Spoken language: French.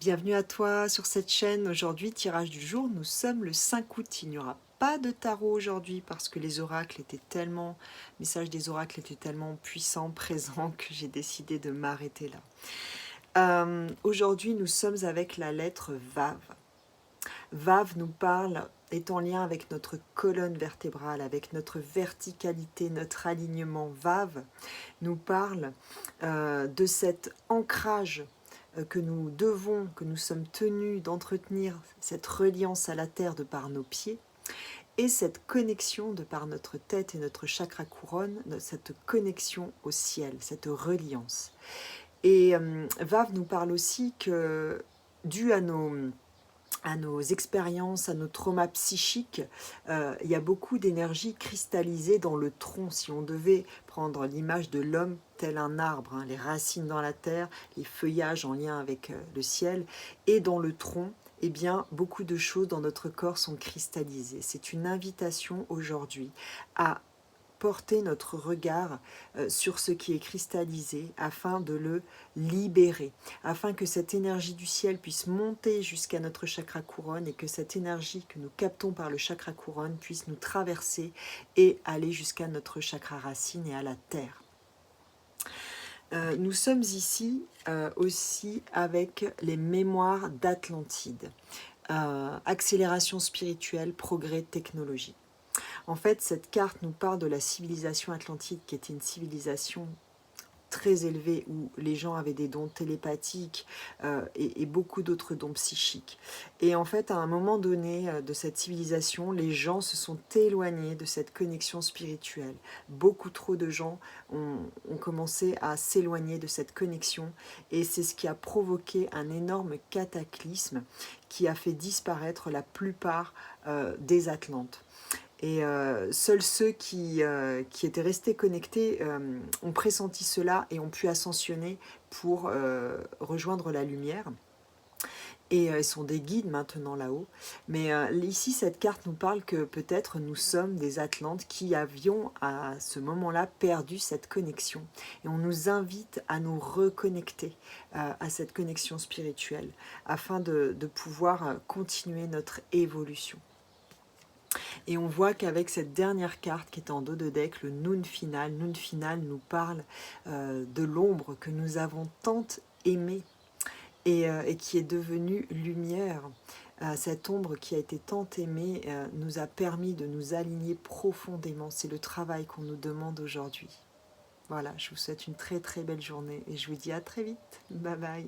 Bienvenue à toi sur cette chaîne. Aujourd'hui, tirage du jour, nous sommes le 5 août. Il n'y aura pas de tarot aujourd'hui parce que les oracles étaient tellement, le message des oracles était tellement puissant, présent que j'ai décidé de m'arrêter là. Aujourd'hui, nous sommes avec la lettre Vav. Vav nous parle, est en lien avec notre colonne vertébrale, avec notre verticalité, notre alignement. Vav nous parle de cet ancrage que nous devons, que nous sommes tenus d'entretenir, cette reliance à la terre de par nos pieds, et cette connexion de par notre tête et notre chakra couronne, cette connexion au ciel, cette reliance. Et Vav nous parle aussi que, dû à nos expériences, à nos traumas psychiques, il y a beaucoup d'énergie cristallisée dans le tronc. Si on devait prendre l'image de l'homme tel un arbre, hein, les racines dans la terre, les feuillages en lien avec le ciel, et dans le tronc, eh bien, beaucoup de choses dans notre corps sont cristallisées. C'est une invitation aujourd'hui à porter notre regard sur ce qui est cristallisé afin de le libérer, afin que cette énergie du ciel puisse monter jusqu'à notre chakra couronne et que cette énergie que nous captons par le chakra couronne puisse nous traverser et aller jusqu'à notre chakra racine et à la terre. Nous sommes ici aussi avec les mémoires d'Atlantide, accélération spirituelle, progrès technologique. En fait, cette carte nous parle de la civilisation atlantide, qui était une civilisation très élevée où les gens avaient des dons télépathiques et beaucoup d'autres dons psychiques. Et en fait, à un moment donné de cette civilisation, les gens se sont éloignés de cette connexion spirituelle. Beaucoup trop de gens ont commencé à s'éloigner de cette connexion et c'est ce qui a provoqué un énorme cataclysme qui a fait disparaître la plupart des Atlantes. Et seuls ceux qui étaient restés connectés ont pressenti cela et ont pu ascensionner pour rejoindre la lumière. Et ils sont des guides maintenant là-haut. Mais ici, cette carte nous parle que peut-être nous sommes des Atlantes qui avions à ce moment-là perdu cette connexion. Et on nous invite à nous reconnecter à cette connexion spirituelle afin de pouvoir continuer notre évolution. Et on voit qu'avec cette dernière carte qui est en dos de deck, le Noon final nous parle de l'ombre que nous avons tant aimée et qui est devenue lumière. Cette ombre qui a été tant aimée nous a permis de nous aligner profondément. C'est le travail qu'on nous demande aujourd'hui. Voilà, je vous souhaite une très très belle journée et je vous dis à très vite. Bye bye.